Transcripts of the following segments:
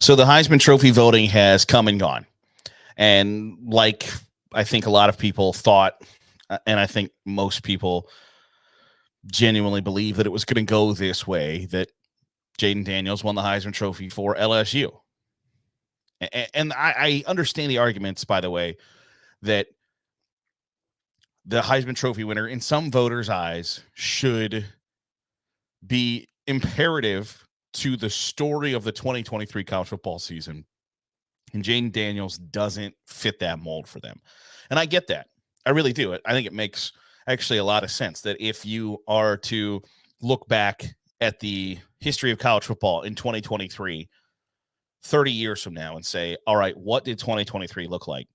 So the Heisman Trophy voting has come and gone. And like I think a lot of people thought, and I think most people genuinely believe that it was going to go this way, that Jaden Daniels won the Heisman Trophy for LSU. And I understand the arguments, by the way, that the Heisman Trophy winner, in some voters' eyes, should be imperative to the story of the 2023 college football season. And Jaden Daniels doesn't fit that mold for them. And I get that. I really do. I think it makes actually a lot of sense that if you are to look back at the history of college football in 2023, 30 years from now, and say, all right, what did 2023 look like?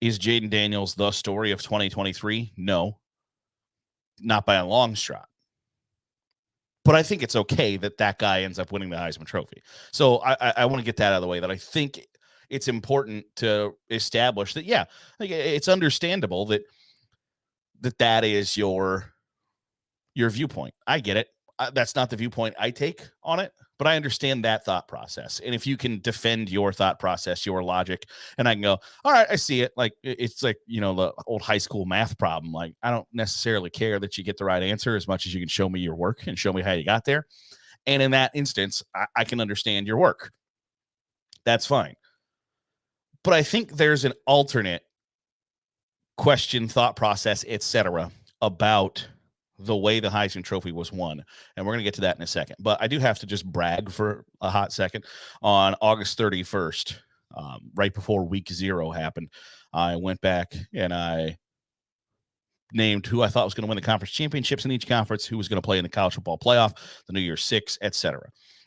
Is Jaden Daniels the story of 2023? No, not by a long shot. But I think it's okay that that guy ends up winning the Heisman Trophy. So I want to get that out of the way, that I think it's important to establish that, yeah, it's understandable that is your viewpoint. I get it. That's not the viewpoint I take on it, but I understand that thought process. And if you can defend your thought process, your logic, and I can go, all right, I see it. Like, it's like, the old high school math problem. Like, I don't necessarily care that you get the right answer as much as you can show me your work and show me how you got there. And in that instance, I can understand your work. That's fine. But I think there's an alternate question, thought process, etc., about the way the Heisman Trophy was won. And we're going to get to that in a second. But I do have to just brag for a hot second. On August 31st, right before week 0 happened, I went back and I named who I thought was going to win the conference championships in each conference, who was going to play in the college football playoff, the New Year's Six, etc.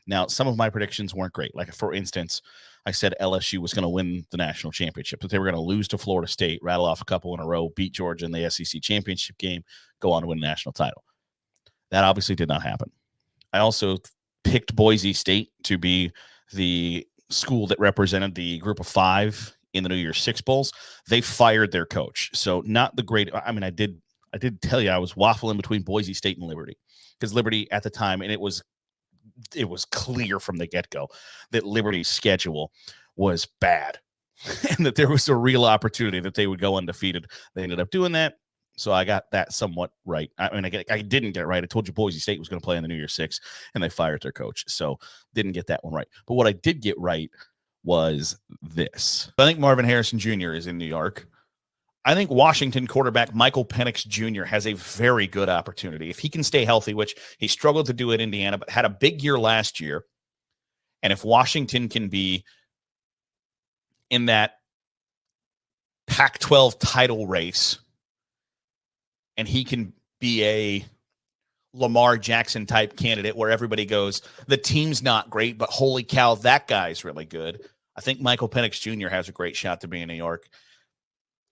Now, some of my predictions weren't great. Like, for instance, I said LSU was going to win the national championship, that they were going to lose to Florida State, rattle off a couple in a row, beat Georgia in the SEC championship game, go on to win a national title. That obviously did not happen. I also picked Boise State to be the school that represented the group of 5 in the New Year's Six Bowls. They fired their coach. So not the great. I mean, I did tell you I was waffling between Boise State and Liberty, because Liberty at the time, and it was clear from the get-go that Liberty's schedule was bad and that there was a real opportunity that they would go undefeated. They ended up doing that. So I got that somewhat right. I mean, I didn't get it right. I told you Boise State was going to play in the New Year's Six, and they fired their coach. So didn't get that one right. But what I did get right was this. I think Marvin Harrison Jr. is in New York. I think Washington quarterback Michael Penix Jr. has a very good opportunity if he can stay healthy, which he struggled to do at Indiana, but had a big year last year. And if Washington can be in that Pac-12 title race, and he can be a Lamar Jackson type candidate where everybody goes, the team's not great, but holy cow, that guy's really good. I think Michael Penix Jr. has a great shot to be in New York.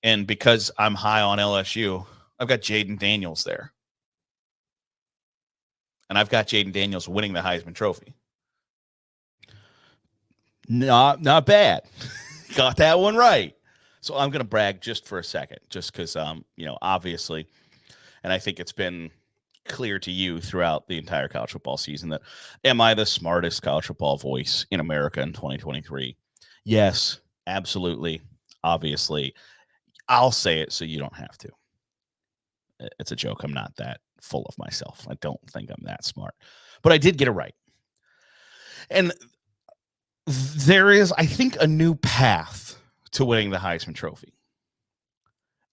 And because I'm high on LSU, I've got Jaden Daniels there. And I've got Jaden Daniels winning the Heisman Trophy. Not bad. Got that one right. So I'm going to brag just for a second, just because, obviously, and I think it's been clear to you throughout the entire college football season that, am I the smartest college football voice in America in 2023? Yes, absolutely. Obviously. I'll say it so you don't have to. It's a joke. I'm not that full of myself. I don't think I'm that smart. But I did get it right. And there is, I think, a new path to winning the Heisman Trophy.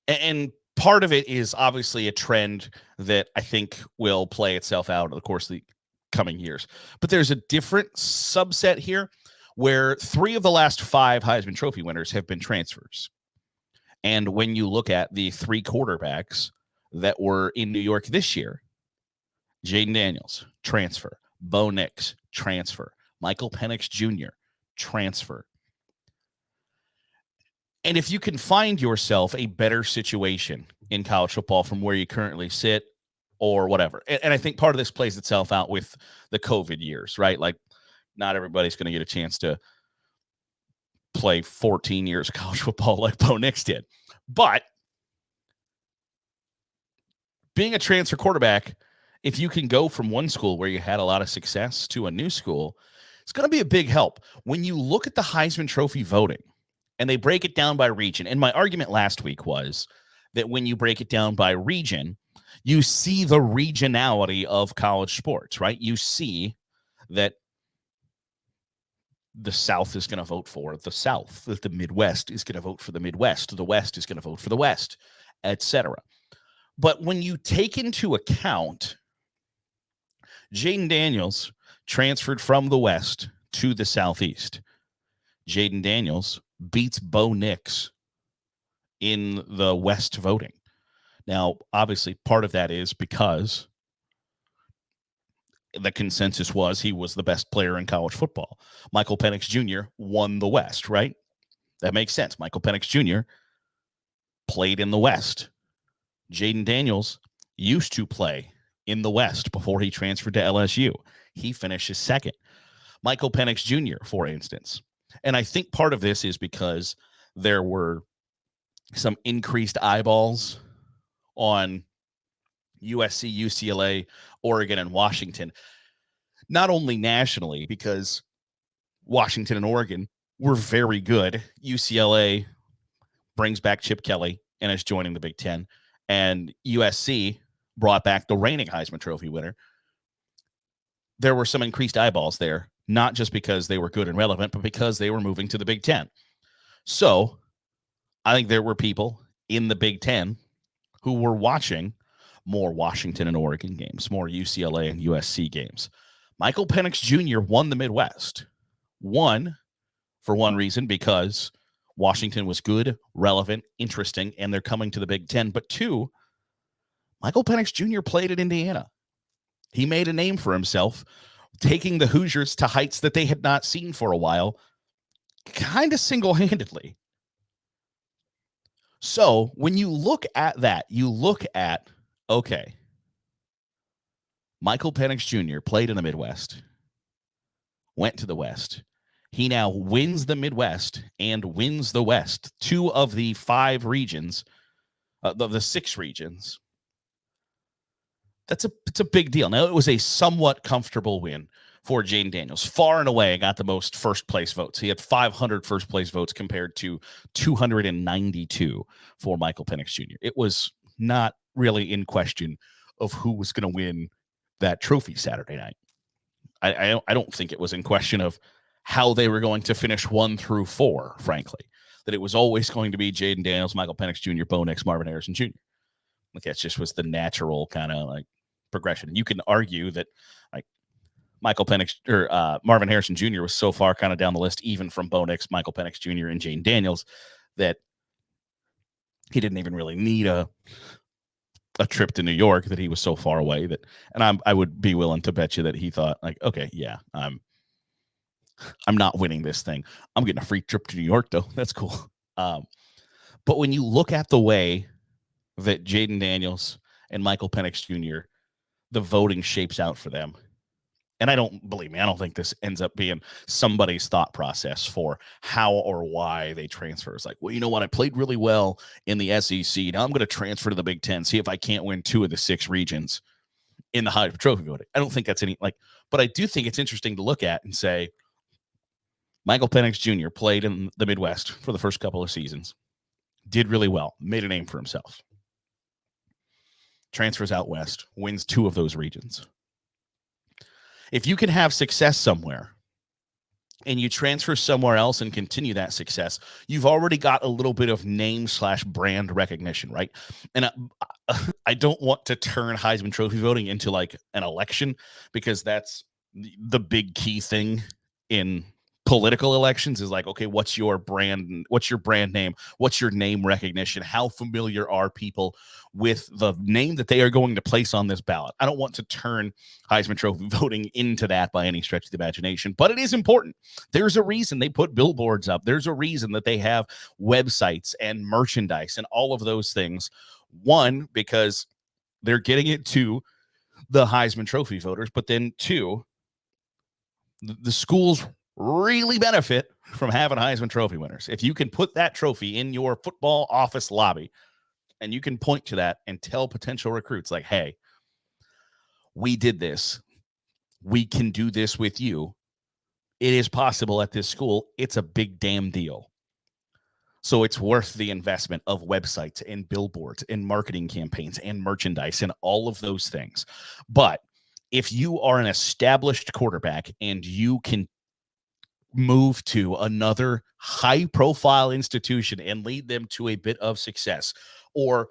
And part of it is obviously a trend that I think will play itself out over the course of the coming years. But there's a different subset here where 3 of the last 5 Heisman Trophy winners have been transfers. And when you look at the 3 quarterbacks that were in New York this year, Jaden Daniels, transfer. Bo Nix, transfer. Michael Penix Jr., transfer. And if you can find yourself a better situation in college football from where you currently sit or whatever, and I think part of this plays itself out with the COVID years, right? Like, not everybody's going to get a chance to play 14 years of college football like Bo Nix did. But being a transfer quarterback, if you can go from one school where you had a lot of success to a new school, It's going to be a big help. When you look at the Heisman Trophy voting and they break it down by region, and my argument last week was that when you break it down by region, you see the regionality of college sports, right? You see that the South is going to vote for the South, that the Midwest is going to vote for the Midwest, the West is going to vote for the West, etc. But when you take into account Jaden Daniels transferred from the West to the Southeast, Jaden Daniels beats Bo Nix in the West voting. Now, obviously, part of that is because the consensus was he was the best player in college football. Michael Penix Jr. won the West, right? That makes sense. Michael Penix Jr. played in the West. Jaden Daniels used to play in the West before he transferred to LSU. He finishes second. Michael Penix Jr., for instance. And I think part of this is because there were some increased eyeballs on USC, UCLA, Oregon, and Washington. Not only nationally, because Washington and Oregon were very good. UCLA brings back Chip Kelly and is joining the Big Ten. And USC brought back the reigning Heisman Trophy winner. There were some increased eyeballs there, not just because they were good and relevant, but because they were moving to the Big Ten. So I think there were people in the Big Ten who were watching more Washington and Oregon games, more UCLA and USC games. Michael Penix Jr. won the Midwest. One, for one reason, because Washington was good, relevant, interesting, and they're coming to the Big Ten. But two, Michael Penix Jr. played at Indiana. He made a name for himself, taking the Hoosiers to heights that they had not seen for a while, kind of single-handedly. So when you look at that, you look at, okay, Michael Penix Jr. played in the Midwest, went to the West. He now wins the Midwest and wins the West, 2 of the 5 regions, the 6 regions. It's a big deal. Now, it was a somewhat comfortable win for Jaden Daniels. Far and away, got the most first-place votes. He had 500 first-place votes compared to 292 for Michael Penix Jr. It was not really in question of who was going to win that trophy Saturday night. I don't think it was in question of how they were going to finish 1 through 4, frankly. That it was always going to be Jaden Daniels, Michael Penix Jr., Bo Nix, Marvin Harrison Jr. Like, that just was the natural kind of like progression. You can argue that like Michael Penix or Marvin Harrison Jr. was so far kind of down the list, even from Bo Nix, Michael Penix Jr., and Jaden Daniels, that he didn't even really need a trip to New York, that he was so far away that, and I would be willing to bet you that he thought like, okay, yeah, I'm not winning this thing. I'm getting a free trip to New York though. That's cool. But when you look at the way that Jaden Daniels and Michael Penix Jr., the voting shapes out for them, and I don't think this ends up being somebody's thought process for how or why they transfer. It's like, well, you know what? I played really well in the SEC. Now I'm going to transfer to the Big Ten, see if I can't win 2 of the 6 regions in the Heisman Trophy voting. I don't think that's any like, but I do think it's interesting to look at and say, Michael Penix Jr. played in the Midwest for the first couple of seasons, did really well, made a name for himself. Transfers out west, wins 2 of those regions. If you can have success somewhere and you transfer somewhere else and continue that success, you've already got a little bit of name/brand recognition, right? And I don't want to turn Heisman Trophy voting into like an election, because that's the big key thing in political elections is like, okay, what's your brand? What's your brand name? What's your name recognition? How familiar are people with the name that they are going to place on this ballot? I don't want to turn Heisman Trophy voting into that by any stretch of the imagination, but it is important. There's a reason they put billboards up. There's a reason that they have websites and merchandise and all of those things. One, because they're getting it to the Heisman Trophy voters, but then 2, the schools really benefit from having Heisman Trophy winners. If you can put that trophy in your football office lobby and you can point to that and tell potential recruits like, hey, we did this. We can do this with you. it is possible at this school. It's a big damn deal. So it's worth the investment of websites and billboards and marketing campaigns and merchandise and all of those things. But if you are an established quarterback and you can move to another high-profile institution and lead them to a bit of success, or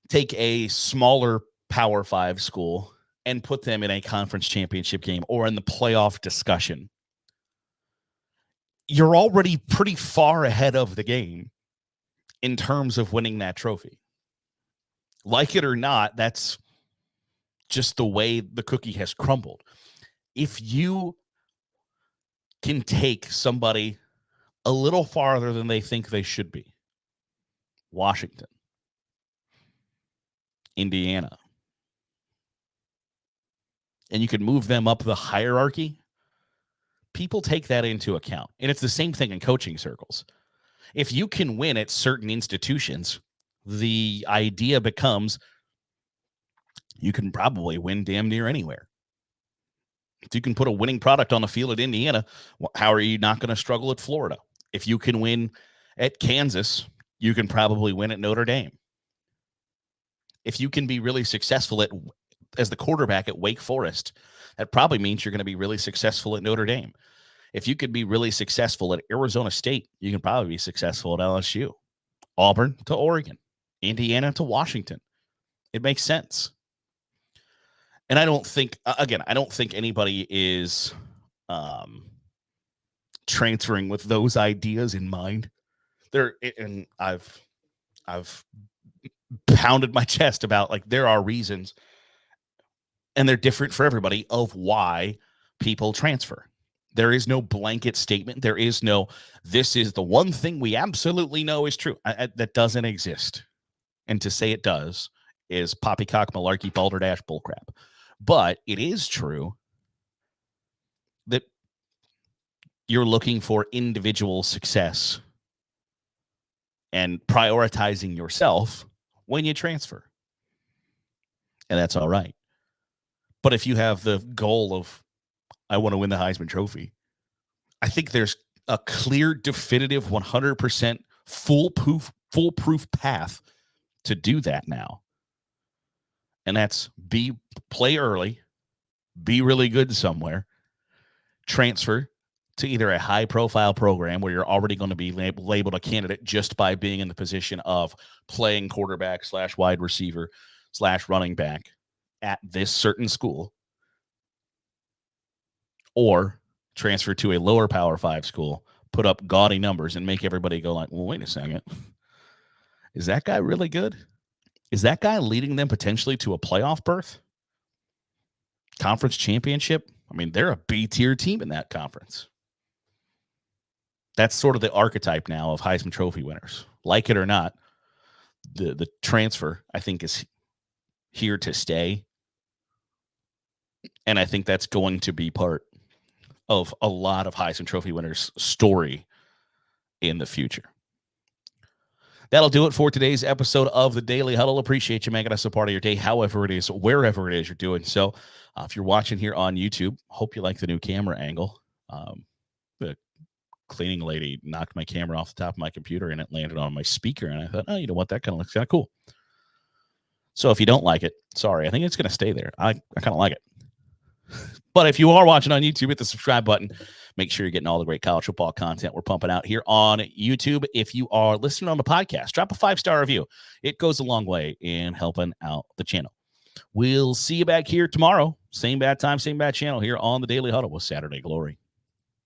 take a smaller Power 5 school and put them in a conference championship game or in the playoff discussion, you're already pretty far ahead of the game in terms of winning that trophy. Like it or not, that's just the way the cookie has crumbled. If you can take somebody a little farther than they think they should be, Washington, Indiana, and you can move them up the hierarchy, people take that into account. And it's the same thing in coaching circles. If you can win at certain institutions, the idea becomes you can probably win damn near anywhere. If you can put a winning product on the field at Indiana, how are you not going to struggle at Florida? If you can win at Kansas, you can probably win at Notre Dame. If you can be really successful as the quarterback at Wake Forest, that probably means you're going to be really successful at Notre Dame. If you could be really successful at Arizona State, you can probably be successful at LSU, Auburn to Oregon, Indiana to Washington. It makes sense. And I don't think anybody is transferring with those ideas in mind. And I've pounded my chest about, like, there are reasons, and they're different for everybody, of why people transfer. There is no blanket statement. There is no, this is the one thing we absolutely know is true. That doesn't exist. And to say it does is poppycock, malarkey, balderdash, bullcrap. But it is true that you're looking for individual success and prioritizing yourself when you transfer. And that's all right. But if you have the goal of, I want to win the Heisman Trophy, I think there's a clear, definitive, 100% foolproof path to do that now. And that's play early, be really good somewhere, transfer to either a high-profile program where you're already going to be labeled a candidate just by being in the position of playing quarterback / wide receiver / running back at this certain school, or transfer to a lower Power 5 school, put up gaudy numbers, and make everybody go like, well, wait a second. Is that guy really good? Is that guy leading them potentially to a playoff berth? Conference championship? I mean, they're a B-tier team in that conference. That's sort of the archetype now of Heisman Trophy winners. Like it or not, the transfer, I think, is here to stay. And I think that's going to be part of a lot of Heisman Trophy winners' story in the future. That'll do it for today's episode of the Daily Huddle. Appreciate you making us a part of your day, however it is, wherever it is you're doing so. If you're watching here on YouTube, hope you like the new camera angle. The cleaning lady knocked my camera off the top of my computer and it landed on my speaker. And I thought, oh, you know what? That kind of looks kind of cool. So if you don't like it, sorry, I think it's going to stay there. I kind of like it. But if you are watching on YouTube, hit the subscribe button. Make sure you're getting all the great college football content we're pumping out here on YouTube. If you are listening on the podcast, drop a 5-star review. It goes a long way in helping out the channel. We'll see you back here tomorrow. Same bad time, same bad channel here on the Daily Huddle with Saturday Glory.